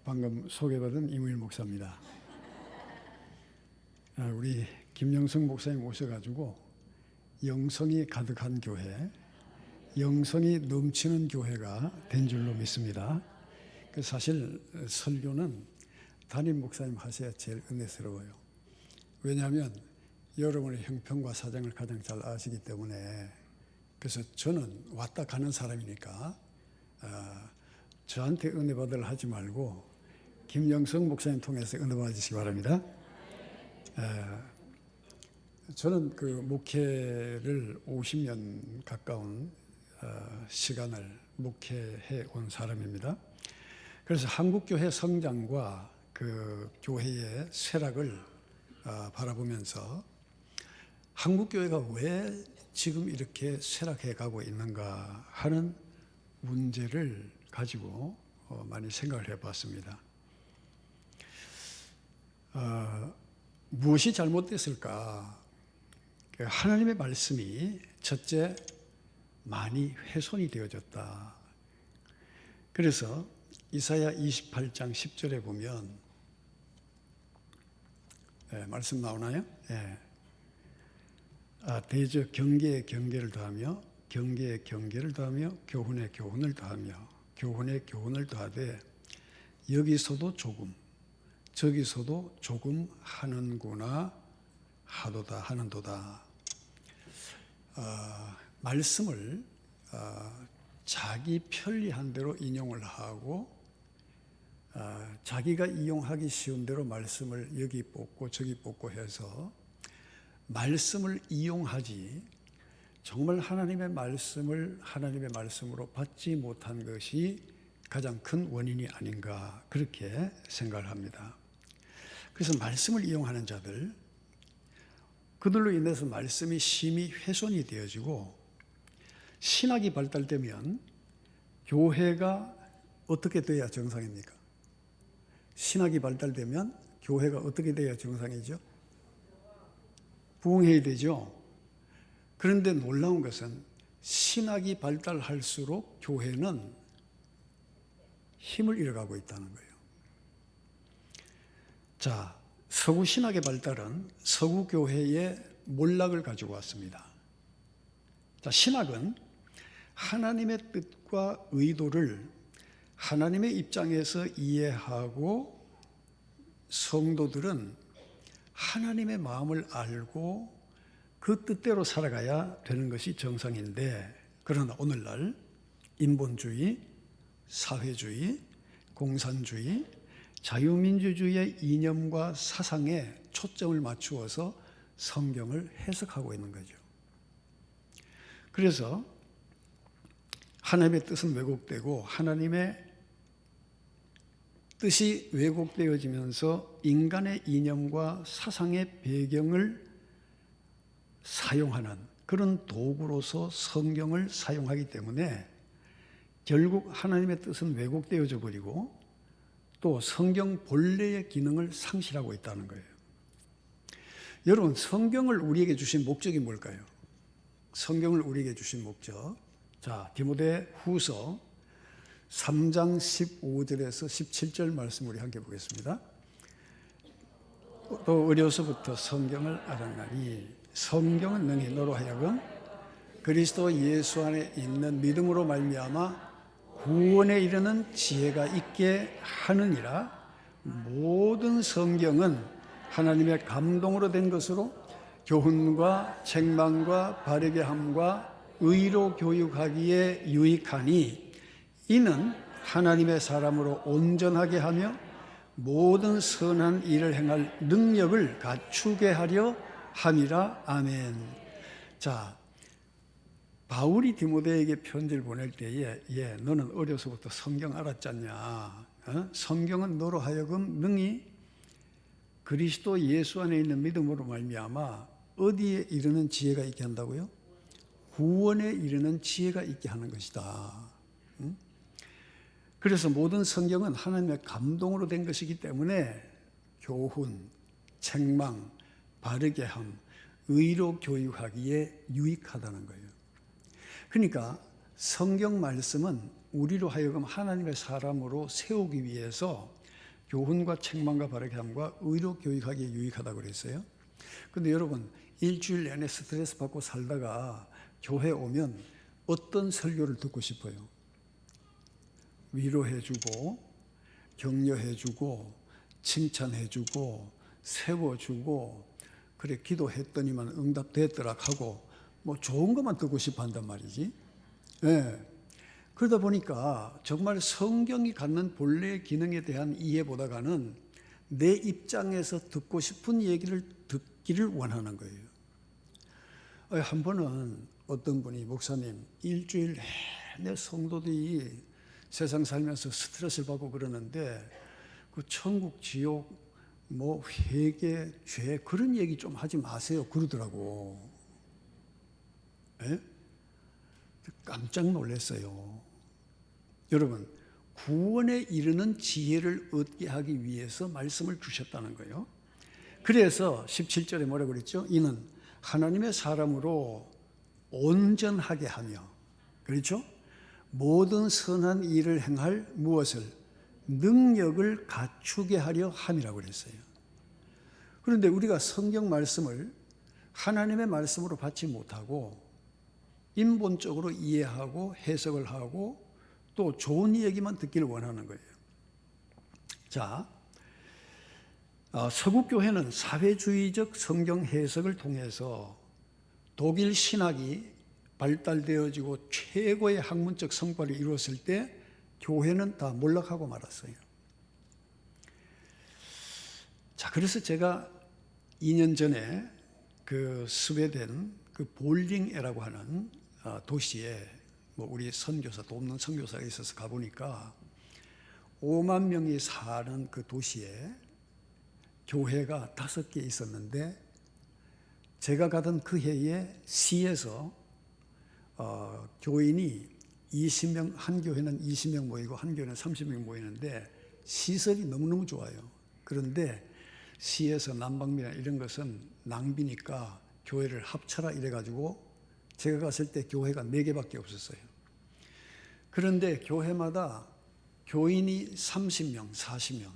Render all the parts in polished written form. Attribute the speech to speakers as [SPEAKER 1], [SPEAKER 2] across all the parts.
[SPEAKER 1] 방금 소개받은 이무일 목사입니다. 우리 김영성 목사님 오셔가지고 영성이 가득한 교회, 영성이 넘치는 교회가 된 줄로 믿습니다. 사실 설교는 담임 목사님 하셔야 제일 은혜스러워요. 왜냐하면 여러분의 형편과 사정을 가장 잘 아시기 때문에. 그래서 저는 왔다 가는 사람이니까 저한테 은혜 받으려 하지 말고 김영성 목사님 통해서 은혜 받으시기 바랍니다. 저는 그 목회를 50년 가까운 시간을 목회해 온 사람입니다. 그래서 한국교회 성장과 그 교회의 쇠락을 바라보면서 한국교회가 왜 지금 이렇게 쇠락해 가고 있는가 하는 문제를 가지고 많이 생각을 해봤습니다. 무엇이 잘못됐을까? 하나님의 말씀이 첫째, 많이 훼손이 되어졌다. 그래서 이사야 28장 10절에 보면 말씀 나오나요? 대저 경계에 경계를 더하며 경계에 경계를 더하며 교훈에 교훈을 더하며 교훈에 교훈을 더하되 여기서도 조금 저기서도 조금 하는구나 하도다 하는도다. 말씀을 자기 편리한 대로 인용을 하고 자기가 이용하기 쉬운 대로 말씀을 여기 뽑고 저기 뽑고 해서 말씀을 이용하지 정말 하나님의 말씀을 하나님의 말씀으로 받지 못한 것이 가장 큰 원인이 아닌가 그렇게 생각을 합니다. 그래서 말씀을 이용하는 자들, 그들로 인해서 말씀이 심히 훼손이 되어지고 신학이 발달되면 교회가 어떻게 돼야 정상입니까? 신학이 발달되면 교회가 어떻게 돼야 정상이죠? 부흥해야 되죠. 그런데 놀라운 것은 신학이 발달할수록 교회는 힘을 잃어가고 있다는 거예요. 자, 서구 신학의 발달은 서구 교회의 몰락을 가지고 왔습니다. 자, 신학은 하나님의 뜻과 의도를 하나님의 입장에서 이해하고 성도들은 하나님의 마음을 알고 그 뜻대로 살아가야 되는 것이 정상인데, 그러나 오늘날 인본주의, 사회주의, 공산주의, 자유민주주의의 이념과 사상에 초점을 맞추어서 성경을 해석하고 있는 거죠. 그래서 하나님의 뜻은 왜곡되고 하나님의 뜻이 왜곡되어지면서 인간의 이념과 사상의 배경을 사용하는 그런 도구로서 성경을 사용하기 때문에 결국 하나님의 뜻은 왜곡되어져 버리고 또 성경 본래의 기능을 상실하고 있다는 거예요. 여러분, 성경을 우리에게 주신 목적이 뭘까요? 성경을 우리에게 주신 목적. 자, 디모데 후서 3장 15절에서 17절 말씀 우리 함께 보겠습니다. 또 어려서부터 성경을 알았나니 성경은 능히 너로 하여금 그리스도 예수 안에 있는 믿음으로 말미암아 구원에 이르는 지혜가 있게 하느니라. 모든 성경은 하나님의 감동으로 된 것으로 교훈과 책망과 바르게 함과 의로 교육하기에 유익하니 이는 하나님의 사람으로 온전하게 하며 모든 선한 일을 행할 능력을 갖추게 하려 함이라. 아멘. 자, 바울이 디모데에게 편지를 보낼 때에 너는 어려서부터 성경 알았잖냐. 성경은 너로 하여금 능히 그리스도 예수 안에 있는 믿음으로 말미암아 어디에 이르는 지혜가 있게 한다고요? 구원에 이르는 지혜가 있게 하는 것이다. 그래서 모든 성경은 하나님의 감동으로 된 것이기 때문에 교훈, 책망, 바르게 함, 의로 교육하기에 유익하다는 거예요. 그러니까 성경 말씀은 우리로 하여금 하나님의 사람으로 세우기 위해서 교훈과 책망과 바르게 함과 의로 교육하기에 유익하다고 그랬어요. 근데 여러분, 일주일 내내 스트레스 받고 살다가 교회 오면 어떤 설교를 듣고 싶어요? 위로해주고, 격려해주고, 칭찬해주고, 세워주고, 그래 기도했더니만 응답됐더라 하고 뭐 좋은 것만 듣고 싶어 한단 말이지. 예. 그러다 보니까 정말 성경이 갖는 본래의 기능에 대한 이해보다가는 내 입장에서 듣고 싶은 얘기를 듣기를 원하는 거예요. 한 번은 어떤 분이, 목사님, 일주일 내내 성도들이 세상 살면서 스트레스를 받고 그러는데 그 천국, 지옥, 뭐 회개, 죄 그런 얘기 좀 하지 마세요 그러더라고. 예? 깜짝 놀랐어요. 여러분, 구원에 이르는 지혜를 얻게 하기 위해서 말씀을 주셨다는 거예요. 그래서 17절에 뭐라고 그랬죠? 이는 하나님의 사람으로 온전하게 하며, 그렇죠? 모든 선한 일을 행할 무엇을? 능력을 갖추게 하려 함이라고 그랬어요. 그런데 우리가 성경 말씀을 하나님의 말씀으로 받지 못하고 인본적으로 이해하고 해석을 하고 또 좋은 얘기만 듣기를 원하는 거예요. 자, 서구교회는 사회주의적 성경 해석을 통해서 독일 신학이 발달되어지고 최고의 학문적 성과를 이루었을 때 교회는 다 몰락하고 말았어요. 자, 그래서 제가 2년 전에 그 스웨덴 그 볼링에라고 하는 도시에 뭐 우리 선교사, 돕는 선교사가 있어서 가보니까 5만 명이 사는 그 도시에 교회가 5개 있었는데 제가 가던 그 해에 시에서 교인이 20명, 한 교회는 20명 모이고 한 교회는 30명 모이는데 시설이 너무너무 좋아요. 그런데 시에서 난방비나 이런 것은 낭비니까 교회를 합쳐라 이래가지고 제가 갔을 때 교회가 4개밖에 없었어요. 그런데 교회마다 교인이 30명, 40명,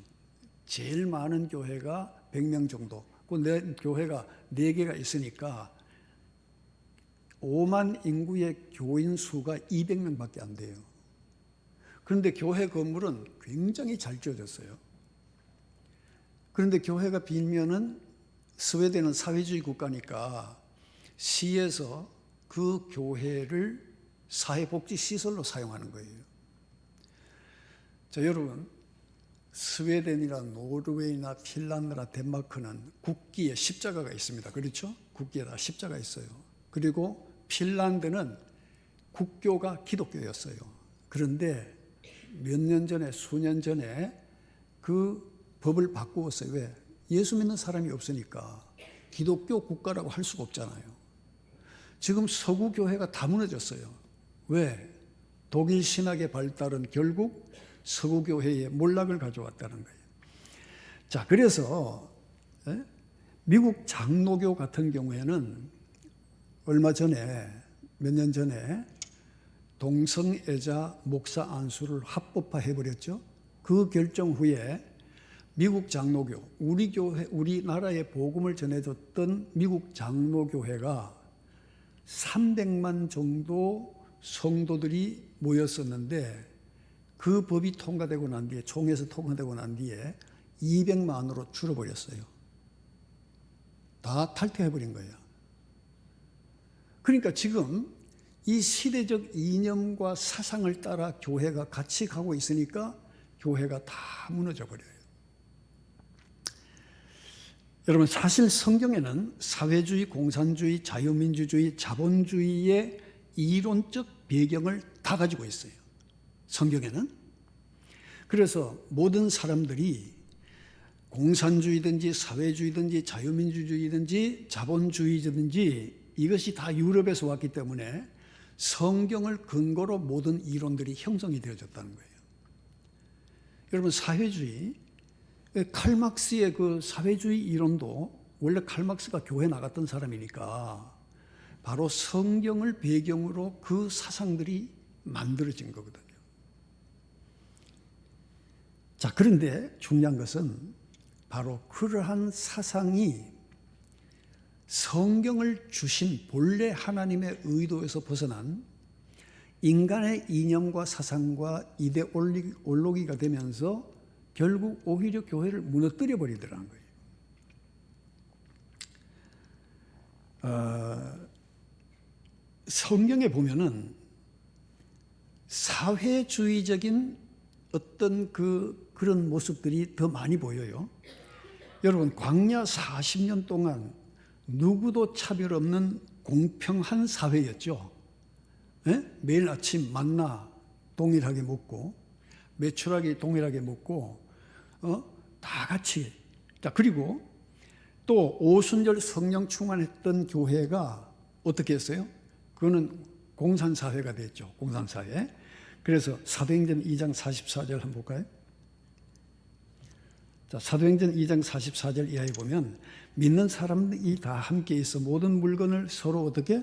[SPEAKER 1] 제일 많은 교회가 100명 정도, 그 내 교회가 4개가 있으니까 5만 인구의 교인 수가 200명밖에 안 돼요. 그런데 교회 건물은 굉장히 잘 지어졌어요. 그런데 교회가 빌면은 스웨덴은 사회주의 국가니까 시에서 그 교회를 사회복지시설로 사용하는 거예요. 자, 여러분, 스웨덴이나 노르웨이나 핀란드나 덴마크는 국기에 십자가가 있습니다. 그렇죠? 국기에 다 십자가 있어요. 그리고 핀란드는 국교가 기독교였어요. 그런데 몇 년 전에, 수년 전에 그 법을 바꾸었어요. 왜? 예수 믿는 사람이 없으니까 기독교 국가라고 할 수가 없잖아요. 지금 서구 교회가 다 무너졌어요. 왜? 독일 신학의 발달은 결국 서구 교회의 몰락을 가져왔다는 거예요. 자, 그래서 미국 장로교 같은 경우에는 얼마 전에, 몇 년 전에 동성애자 목사 안수를 합법화해버렸죠. 그 결정 후에 미국 장로교, 우리 교회, 우리나라에 복음을 전해줬던 미국 장로교회가 300만 정도 성도들이 모였었는데 그 법이 통과되고 난 뒤에, 총회에서 통과되고 난 뒤에 200만으로 줄어버렸어요. 다 탈퇴해버린 거예요. 그러니까 지금 이 시대적 이념과 사상을 따라 교회가 같이 가고 있으니까 교회가 다 무너져 버려요. 여러분, 사실 성경에는 사회주의, 공산주의, 자유민주주의, 자본주의의 이론적 배경을 다 가지고 있어요. 성경에는. 그래서 모든 사람들이 공산주의든지 사회주의든지 자유민주주의든지 자본주의든지 이것이 다 유럽에서 왔기 때문에 성경을 근거로 모든 이론들이 형성이 되어졌다는 거예요. 여러분, 사회주의, 칼막스의 그 사회주의 이론도 원래 칼막스가 교회 나갔던 사람이니까 바로 성경을 배경으로 그 사상들이 만들어진 거거든요. 자, 그런데 중요한 것은 바로 그러한 사상이 성경을 주신 본래 하나님의 의도에서 벗어난 인간의 이념과 사상과 이데올로기가 되면서 결국 오히려 교회를 무너뜨려 버리더라는 거예요. 성경에 보면은 사회주의적인 어떤 그런 모습들이 더 많이 보여요. 여러분, 광야 40년 동안 누구도 차별 없는 공평한 사회였죠. 예? 매일 아침 만나 동일하게 먹고 메추라기 동일하게 먹고 다 같이. 자, 그리고 또 오순절 성령 충만했던 교회가 어떻게 했어요? 그거는 공산사회가 됐죠. 공산사회. 그래서 사도행전 2장 44절 한번 볼까요? 자, 사도행전 2장 44절 이하에 보면 믿는 사람들이 다 함께 있어 모든 물건을 서로 어떻게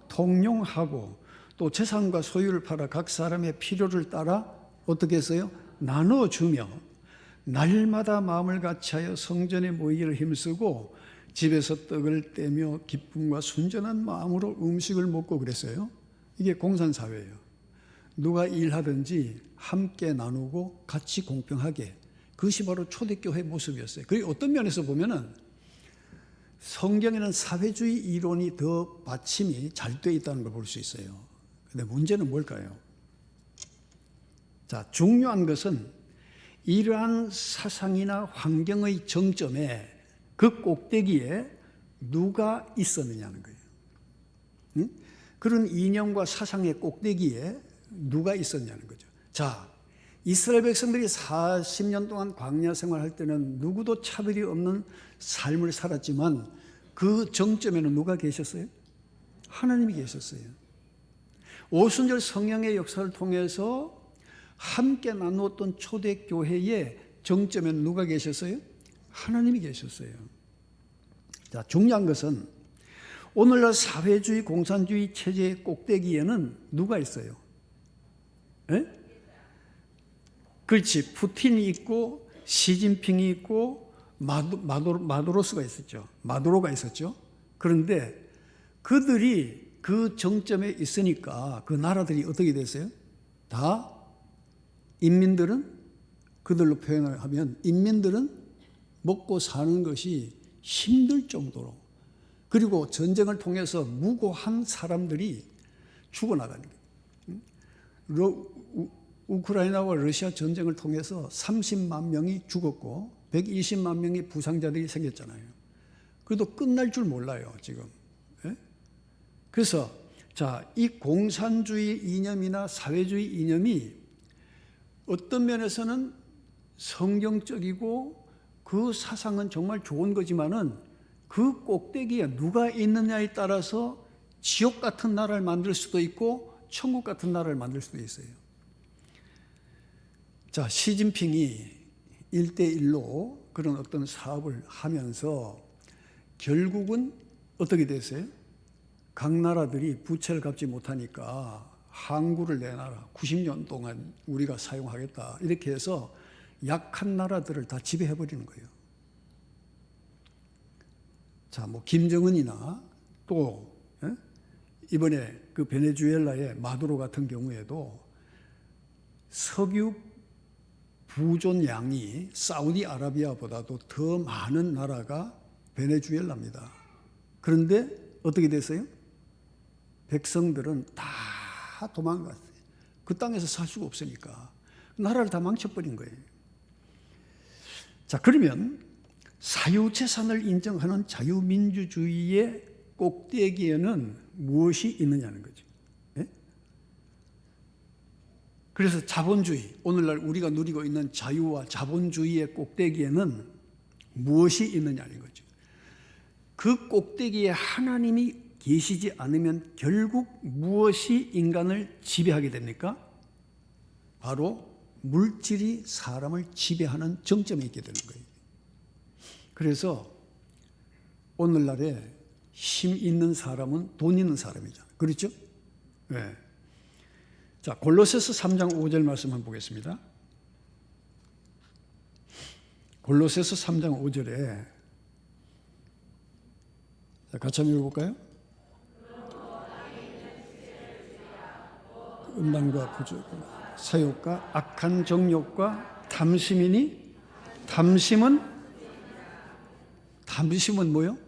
[SPEAKER 1] 통용하고 또 재산과 소유를 팔아 각 사람의 필요를 따라 어떻게 했어요? 나눠주며 날마다 마음을 같이하여 성전에 모이기를 힘쓰고 집에서 떡을 떼며 기쁨과 순전한 마음으로 음식을 먹고 그랬어요. 이게 공산사회예요. 누가 일하든지 함께 나누고 같이 공평하게. 그것이 바로 초대교회 모습이었어요. 그리고 어떤 면에서 보면은 성경에는 사회주의 이론이 더 받침이 잘 되어 있다는 걸 볼 수 있어요. 근데 문제는 뭘까요? 자, 중요한 것은 이러한 사상이나 환경의 정점에 그 꼭대기에 누가 있었느냐는 거예요. 응? 그런 이념과 사상의 꼭대기에 누가 있었냐는 거죠. 자, 이스라엘 백성들이 40년 동안 광야 생활할 때는 누구도 차별이 없는 삶을 살았지만 그 정점에는 누가 계셨어요? 하나님이 계셨어요. 오순절 성령의 역사를 통해서 함께 나누었던 초대교회의 정점에는 누가 계셨어요? 하나님이 계셨어요. 자, 중요한 것은 오늘날 사회주의, 공산주의 체제의 꼭대기에는 누가 있어요? 에? 그렇지. 푸틴이 있고 시진핑이 있고 마두로스가 있었죠. 마두로가 있었죠. 그런데 그들이 그 정점에 있으니까 그 나라들이 어떻게 됐어요? 다 인민들은 그들로 표현을 하면 인민들은 먹고 사는 것이 힘들 정도로 그리고 전쟁을 통해서 무고한 사람들이 죽어나가는 거예요. 우크라이나와 러시아 전쟁을 통해서 30만 명이 죽었고 120만 명의 부상자들이 생겼잖아요. 그래도 끝날 줄 몰라요, 지금. 예? 그래서 자, 이 공산주의 이념이나 사회주의 이념이 어떤 면에서는 성경적이고 그 사상은 정말 좋은 거지만은 그 꼭대기에 누가 있느냐에 따라서 지옥 같은 나라를 만들 수도 있고 천국 같은 나라를 만들 수도 있어요. 자, 시진핑이 1대1로 그런 어떤 사업을 하면서 결국은 어떻게 됐어요? 각 나라들이 부채를 갚지 못하니까 항구를 내놔라. 90년 동안 우리가 사용하겠다. 이렇게 해서 약한 나라들을 다 지배해버리는 거예요. 자, 뭐 김정은이나 또 이번에 그 베네수엘라의 마두로 같은 경우에도 석유 부존량이 사우디아라비아보다도 더 많은 나라가 베네수엘라입니다. 그런데 어떻게 됐어요? 백성들은 다 도망갔어요. 그 땅에서 살 수가 없으니까 나라를 다 망쳐버린 거예요. 자, 그러면 사유재산을 인정하는 자유민주주의의 꼭대기에는 무엇이 있느냐는 거죠. 네? 그래서 자본주의, 오늘날 우리가 누리고 있는 자유와 자본주의의 꼭대기에는 무엇이 있느냐는 거죠. 그 꼭대기에 하나님이 계시지 않으면 결국 무엇이 인간을 지배하게 됩니까? 바로 물질이 사람을 지배하는 정점에 있게 되는 거예요. 그래서 오늘날에 힘 있는 사람은 돈 있는 사람이잖아요. 그렇죠? 네. 자, 골로새서 3장 5절 말씀 한번 보겠습니다. 골로새서 3장 5절에 같이 한번 읽어볼까요? 음란과 부족과 사욕과 악한 정욕과 탐심이니 탐심은 뭐요?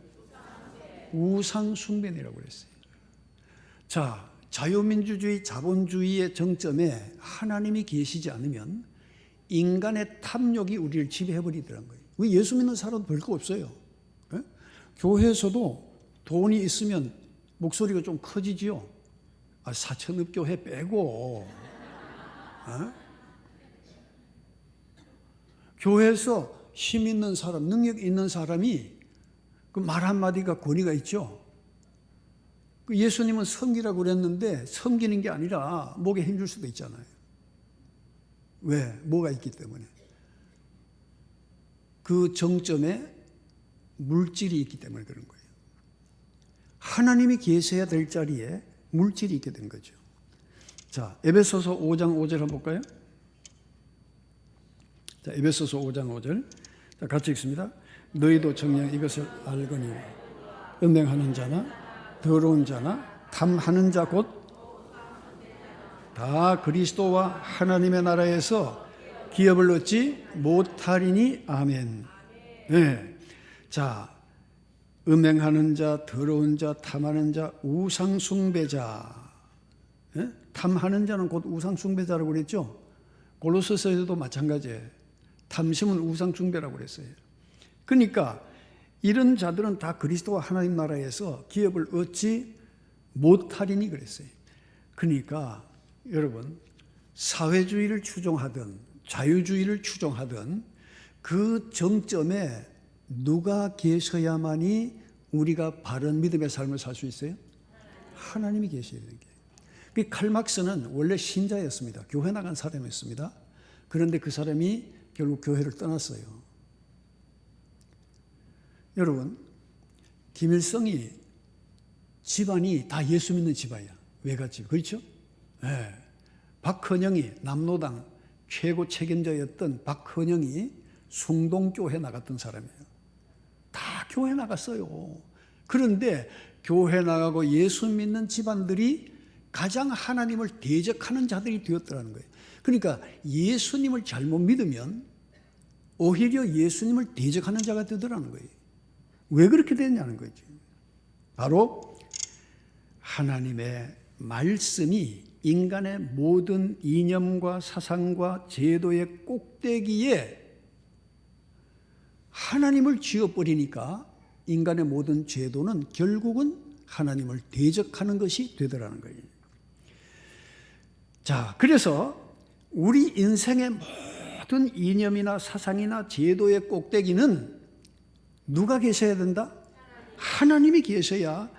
[SPEAKER 1] 우상 숭배니라고 그랬어요. 자, 자유민주주의 자본주의의 정점에 하나님이 계시지 않으면 인간의 탐욕이 우리를 지배해버리더라는 거예요. 예수 믿는 사람도 별거 없어요. 네? 교회에서도 돈이 있으면 목소리가 좀 커지지요. 사천읍교회 빼고 교회에서 힘 있는 사람, 능력 있는 사람이 그 말 한마디가 권위가 있죠. 예수님은 섬기라고 그랬는데 섬기는 게 아니라 목에 힘줄 수도 있잖아요. 왜? 뭐가 있기 때문에. 그 정점에 물질이 있기 때문에 그런 거예요. 하나님이 계셔야 될 자리에 물질이 있게 된 거죠. 자, 에베소서 5장 5절 한번 볼까요? 자, 에베소서 5장 5절. 자, 같이 읽습니다. 너희도 정녕 이것을 알거니 음행하는 자나 더러운 자나 탐하는 자 곧 다 그리스도와 하나님의 나라에서 기업을 얻지 못하리니 아멘. 네. 자, 음행하는 자, 더러운 자, 탐하는 자, 우상 숭배자. 네? 탐하는 자는 곧 우상 숭배자라고 그랬죠. 골로새서에도 마찬가지예요. 탐심은 우상 숭배라고 그랬어요. 그러니까 이런 자들은 다 그리스도와 하나님 나라에서 기업을 얻지 못하리니 그랬어요. 그러니까 여러분, 사회주의를 추종하든 자유주의를 추종하든 그 정점에 누가 계셔야만이 우리가 바른 믿음의 삶을 살 수 있어요? 하나님이 계셔야 되는 게. 칼막스는 원래 신자였습니다. 교회 나간 사람이었습니다. 그런데 그 사람이 결국 교회를 떠났어요. 여러분, 김일성이 집안이 다 예수 믿는 집안이야. 외갓집. 그렇죠? 네. 박헌영이 남노당 최고 책임자였던 박헌영이 숭동교회 나갔던 사람이에요. 다 교회 나갔어요. 그런데 교회 나가고 예수 믿는 집안들이 가장 하나님을 대적하는 자들이 되었더라는 거예요. 그러니까 예수님을 잘못 믿으면 오히려 예수님을 대적하는 자가 되더라는 거예요. 왜 그렇게 됐냐는 거지. 바로 하나님의 말씀이 인간의 모든 이념과 사상과 제도의 꼭대기에 하나님을 쥐어버리니까 인간의 모든 제도는 결국은 하나님을 대적하는 것이 되더라는 거예요. 자, 그래서 우리 인생의 모든 이념이나 사상이나 제도의 꼭대기는 누가 계셔야 된다? 하나님이 계셔야,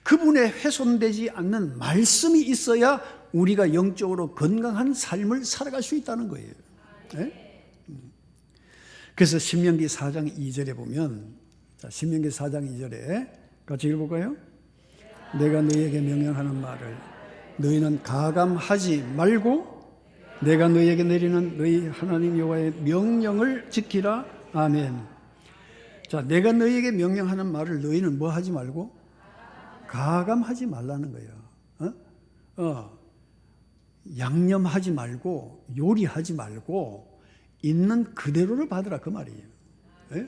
[SPEAKER 1] 그분의 훼손되지 않는 말씀이 있어야 우리가 영적으로 건강한 삶을 살아갈 수 있다는 거예요. 네? 그래서 신명기 4장 2절에 보면, 자, 신명기 4장 2절에 같이 읽어볼까요? 내가 너희에게 명령하는 말을 너희는 가감하지 말고 내가 너희에게 내리는 너희 하나님 여호와의 명령을 지키라. 아멘. 자, 내가 너희에게 명령하는 말을 너희는 뭐 하지 말고? 가감하지 말라는 거예요. 양념하지 말고 요리하지 말고 있는 그대로를 받으라, 그 말이에요. 네?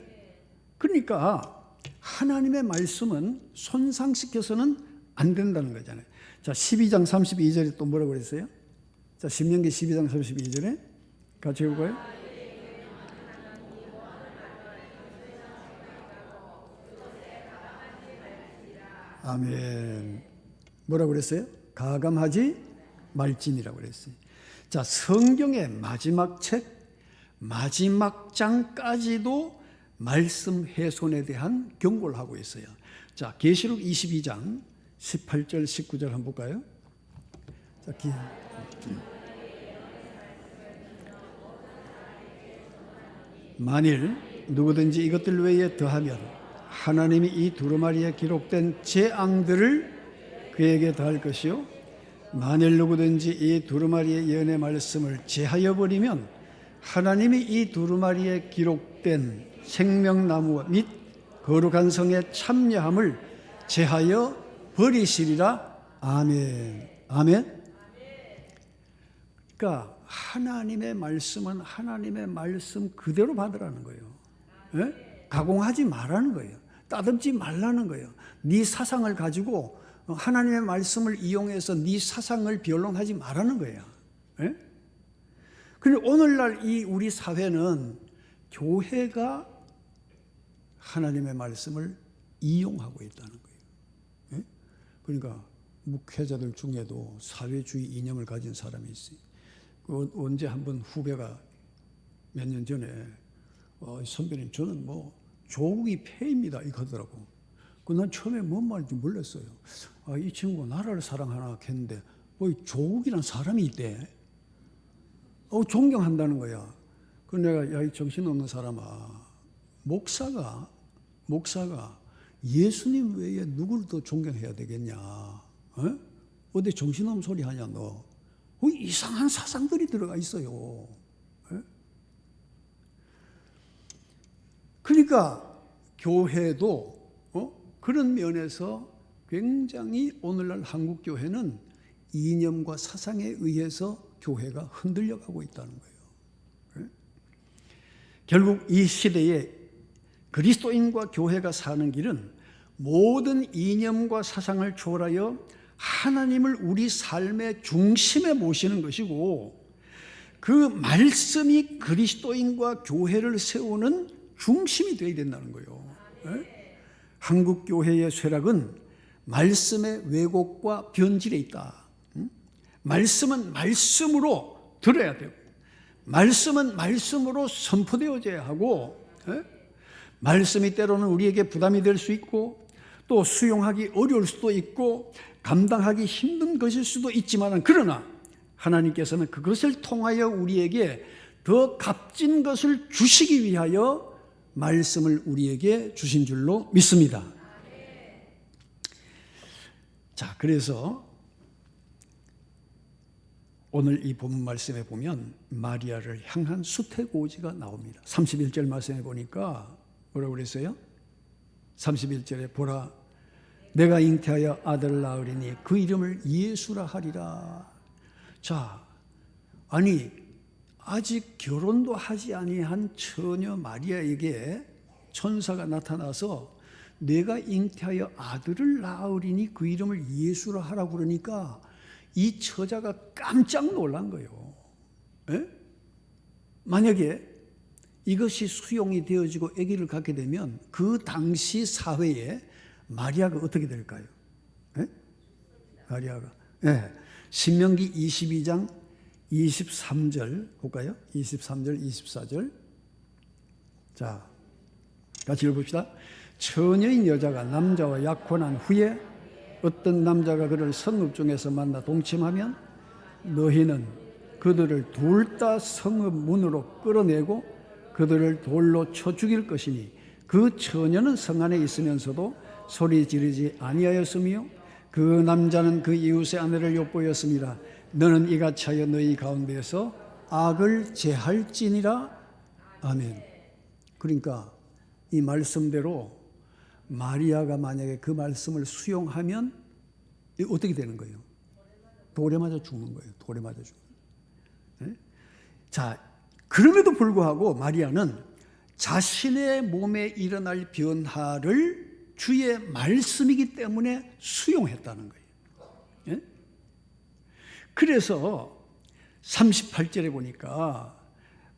[SPEAKER 1] 그러니까 하나님의 말씀은 손상시켜서는 안 된다는 거잖아요. 자, 12장 32절에 또 뭐라고 그랬어요? 자, 신명기 12장 32절에 같이 읽어볼까요? 아멘. 뭐라고 그랬어요? 가감하지 말지니라고 그랬어요. 자, 성경의 마지막 책, 마지막 장까지도 말씀 훼손에 대한 경고를 하고 있어요. 자, 계시록 22장 18절, 19절 한번 볼까요? 자, 만일 누구든지 이것들 외에 더하면 하나님이 이 두루마리에 기록된 재앙들을 그에게 더할 것이요, 만일 누구든지 이 두루마리의 예언의 말씀을 제하여 버리면 하나님이 이 두루마리에 기록된 생명나무 및 거룩한 성에 참여함을 제하여 버리시리라. 아멘. 아멘. 그러니까 하나님의 말씀은 하나님의 말씀 그대로 받으라는 거예요. 예? 가공하지 말라는 거예요. 따듬지 말라는 거예요. 네 사상을 가지고 하나님의 말씀을 이용해서 네 사상을 변론하지 말라는 거예요. 예? 그리고 오늘날 이 우리 사회는 교회가 하나님의 말씀을 이용하고 있다는 거예요. 예? 그러니까 목회자들 중에도 사회주의 이념을 가진 사람이 있어요. 언제 한번 후배가 몇 년 전에 선배님 저는 뭐 조국이 폐입니다 이거 하더라고. 난 처음에 뭔 말인지 몰랐어요. 이 친구 나라를 사랑하나 했는데 조국이란 사람이 있대. 존경한다는 거야. 그래서 내가 야, 이 정신없는 사람아, 목사가 예수님 외에 누구를 더 존경해야 되겠냐? 어디 정신없는 소리 하냐 너? 이상한 사상들이 들어가 있어요. 그러니까 교회도 그런 면에서 굉장히 오늘날 한국 교회는 이념과 사상에 의해서 교회가 흔들려 가고 있다는 거예요. 결국 이 시대에 그리스도인과 교회가 사는 길은 모든 이념과 사상을 초월하여 하나님을 우리 삶의 중심에 모시는 것이고, 그 말씀이 그리스도인과 교회를 세우는 중심이 되어야 된다는 거예요. 한국 교회의 쇠락은 말씀의 왜곡과 변질에 있다. 말씀은 말씀으로 들어야 되고, 말씀은 말씀으로 선포되어져야 하고, 말씀이 때로는 우리에게 부담이 될 수 있고, 또 수용하기 어려울 수도 있고, 감당하기 힘든 것일 수도 있지만, 그러나 하나님께서는 그것을 통하여 우리에게 더 값진 것을 주시기 위하여 말씀을 우리에게 주신 줄로 믿습니다. 자, 그래서 오늘 이 본문 말씀에 보면 마리아를 향한 수태고지가 나옵니다. 31절 말씀에 보니까 뭐라고 그랬어요? 31절에 보라, 내가 잉태하여 아들을 낳으리니 그 이름을 예수라 하리라. 자, 아니 아직 결혼도 하지 아니한 처녀 마리아에게 천사가 나타나서 내가 잉태하여 아들을 낳으리니 그 이름을 예수라 하라고 그러니까 이 처자가 깜짝 놀란 거예요. 에? 만약에 이것이 수용이 되어지고 아기를 갖게 되면 그 당시 사회에 마리아가 어떻게 될까요? 에? 마리아가 신명기 22장 23절 볼까요? 23절 24절. 자, 같이 읽어봅시다. 처녀인 여자가 남자와 약혼한 후에 어떤 남자가 그를 성읍 중에서 만나 동침하면 너희는 그들을 둘 다 성읍 문으로 끌어내고 그들을 돌로 쳐 죽일 것이니 그 처녀는 성 안에 있으면서도 소리 지르지 아니하였으며 그 남자는 그 이웃의 아내를 엿보였습니다. 너는 이같이 하여 너희 가운데에서 악을 제할지니라. 아멘. 그러니까 이 말씀대로 마리아가 만약에 그 말씀을 수용하면 어떻게 되는 거예요? 돌에 맞아 죽는 거예요. 돌에 맞아 죽는 거예요. 자, 그럼에도 불구하고 마리아는 자신의 몸에 일어날 변화를 주의 말씀이기 때문에 수용했다는 거예요. 그래서 38절에 보니까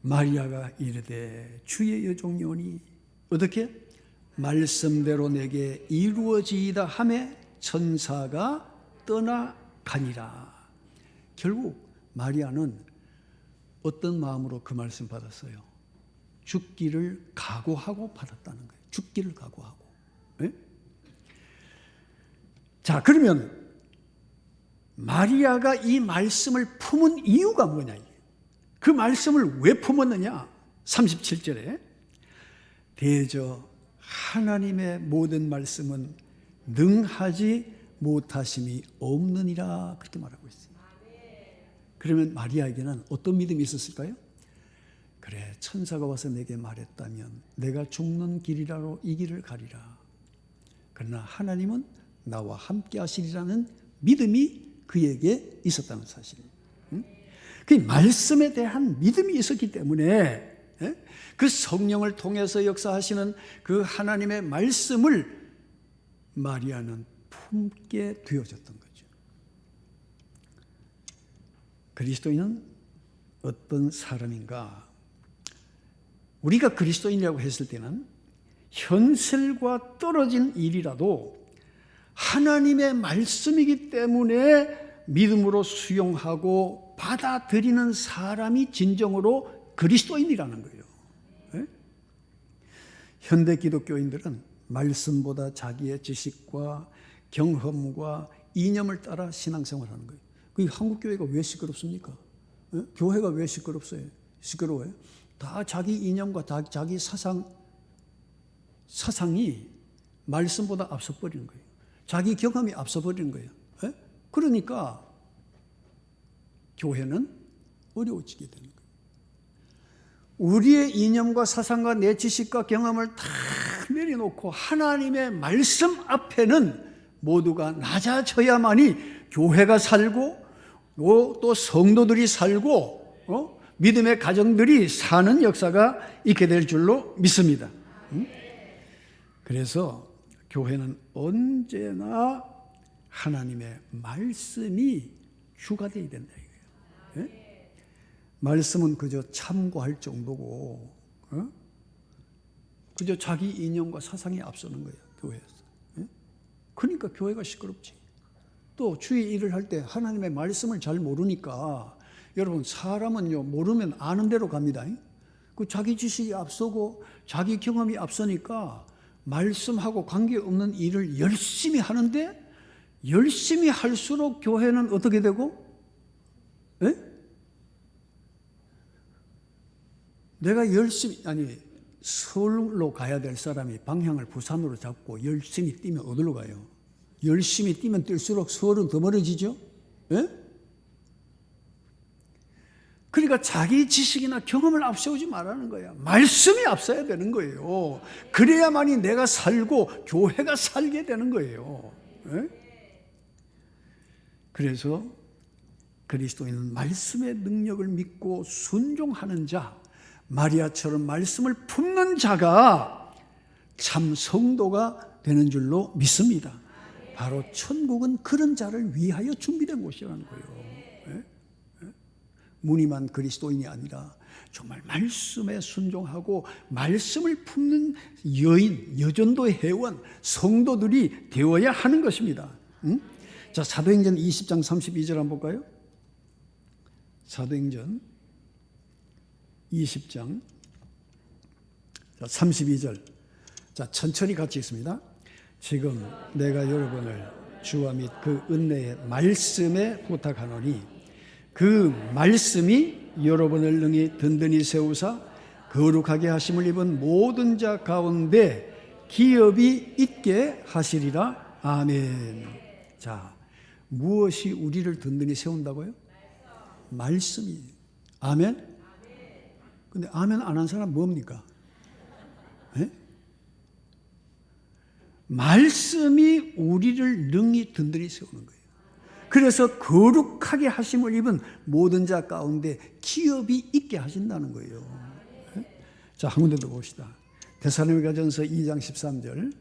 [SPEAKER 1] 마리아가 이르되 주의 여종이오니 어떻게? 말씀대로 내게 이루어지이다 하매 천사가 떠나가니라. 결국 마리아는 어떤 마음으로 그 말씀 받았어요? 죽기를 각오하고 받았다는 거예요. 죽기를 각오하고. 네? 자, 그러면 마리아가 이 말씀을 품은 이유가 뭐냐? 그 말씀을 왜 품었느냐? 37절에 대저 하나님의 모든 말씀은 능하지 못하심이 없느니라 그렇게 말하고 있습니다. 그러면 마리아에게는 어떤 믿음이 있었을까요? 그래, 천사가 와서 내게 말했다면 내가 죽는 길이라로 이 길을 가리라. 그러나 하나님은 나와 함께 하시리라는 믿음이 그에게 있었다는 사실. 그 말씀에 대한 믿음이 있었기 때문에 그 성령을 통해서 역사하시는 그 하나님의 말씀을 마리아는 품게 되어졌던 거죠. 그리스도인은 어떤 사람인가? 우리가 그리스도인이라고 했을 때는 현실과 떨어진 일이라도 하나님의 말씀이기 때문에 믿음으로 수용하고 받아들이는 사람이 진정으로 그리스도인이라는 거예요. 네? 현대 기독교인들은 말씀보다 자기의 지식과 경험과 이념을 따라 신앙생활하는 거예요. 그 한국 교회가 왜 시끄럽습니까? 네? 교회가 왜 시끄러워요? 다 자기 이념과 자기 사상이 말씀보다 앞서버리는 거예요. 자기 경험이 앞서버리는 거예요. 네? 그러니까 교회는 어려워지게 되는 거예요. 우리의 이념과 사상과 내 지식과 경험을 다 내려놓고 하나님의 말씀 앞에는 모두가 낮아져야만이 교회가 살고 또 성도들이 살고 믿음의 가정들이 사는 역사가 있게 될 줄로 믿습니다. 그래서 교회는 언제나 하나님의 말씀이 주가 되어야 된다 이거예요. 네? 말씀은 그저 참고할 정도고 그저 자기 이념과 사상이 앞서는 거예요. 교회에서. 네? 그러니까 교회가 시끄럽지. 또 주의 일을 할 때 하나님의 말씀을 잘 모르니까 여러분 사람은요 모르면 아는 대로 갑니다. 그 자기 지식이 앞서고 자기 경험이 앞서니까 말씀하고 관계없는 일을 열심히 하는데 열심히 할수록 교회는 어떻게 되고? 에? 내가 서울로 가야 될 사람이 방향을 부산으로 잡고 열심히 뛰면 어디로 가요? 열심히 뛰면 뛸수록 서울은 더 멀어지죠? 에? 그러니까 자기 지식이나 경험을 앞세우지 말라는 거야. 말씀이 앞서야 되는 거예요. 그래야만이 내가 살고 교회가 살게 되는 거예요. 네? 그래서 그리스도인은 말씀의 능력을 믿고 순종하는 자, 마리아처럼 말씀을 품는 자가 참 성도가 되는 줄로 믿습니다. 바로 천국은 그런 자를 위하여 준비된 곳이라는 거예요. 무늬만 그리스도인이 아니라 정말 말씀에 순종하고 말씀을 품는 여전도의 회원, 성도들이 되어야 하는 것입니다. 자, 사도행전 20장 32절 한번 볼까요? 사도행전 20장 32절. 자, 천천히 같이 읽습니다. 지금 내가 여러분을 주와 및 그 은혜의 말씀에 부탁하노니 그 말씀이 여러분을 능히 든든히 세우사 거룩하게 하심을 입은 모든 자 가운데 기업이 있게 하시리라. 아멘. 자, 무엇이 우리를 든든히 세운다고요? 말씀이. 아멘? 근데 아멘 안 한 사람 뭡니까? 네? 말씀이 우리를 능히 든든히 세우는 거예요. 그래서 거룩하게 하심을 입은 모든 자 가운데 기업이 있게 하신다는 거예요. 자, 한 군데 더 봅시다. 데살로니가전서 2장 13절.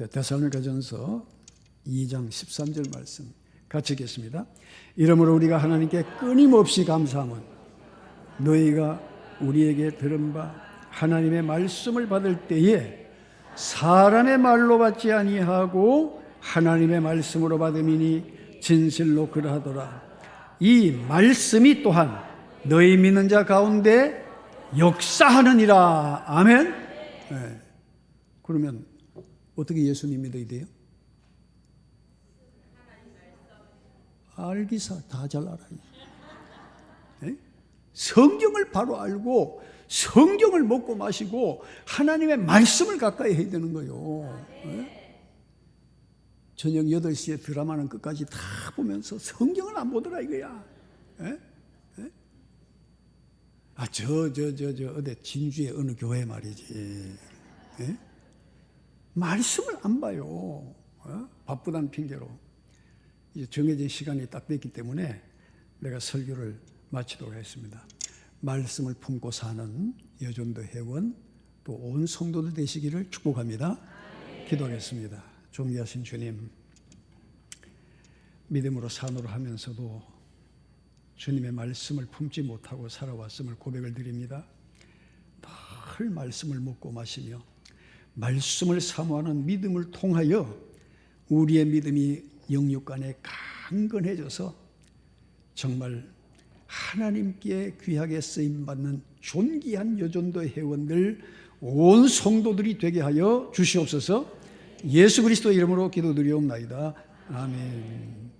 [SPEAKER 1] 데살로니가전서 2장 13절 말씀 같이 읽겠습니다. 이러므로 우리가 하나님께 끊임없이 감사함은 너희가 우리에게 들은 바 하나님의 말씀을 받을 때에 사람의 말로 받지 아니하고 하나님의 말씀으로 받음이니 진실로 그러하더라. 이 말씀이 또한 너희 믿는 자 가운데 역사하느니라. 아멘. 네. 그러면 어떻게 예수님 믿어야 돼요? 알기사 다 잘 알아요. 네? 성경을 바로 알고 성경을 먹고 마시고 하나님의 말씀을 가까이 해야 되는 거예요. 네? 저녁 8시에 드라마는 끝까지 다 보면서 성경을 안 보더라 이거야. 네? 어디 진주의 어느 교회 말이지. 예? 말씀을 안 봐요. 바쁘다는 핑계로. 이제 정해진 시간이 딱 됐기 때문에 내가 설교를 마치도록 하겠습니다. 말씀을 품고 사는 여전도 회원 또 온 성도들 되시기를 축복합니다. 기도하겠습니다. 존귀하신 주님, 믿음으로 산으로 하면서도 주님의 말씀을 품지 못하고 살아왔음을 고백을 드립니다. 늘 말씀을 먹고 마시며 말씀을 사모하는 믿음을 통하여 우리의 믿음이 영육간에 강건해져서 정말 하나님께 귀하게 쓰임받는 존귀한 여전도 회원들 온 성도들이 되게 하여 주시옵소서. 예수 그리스도 이름으로 기도드리옵나이다. 아멘.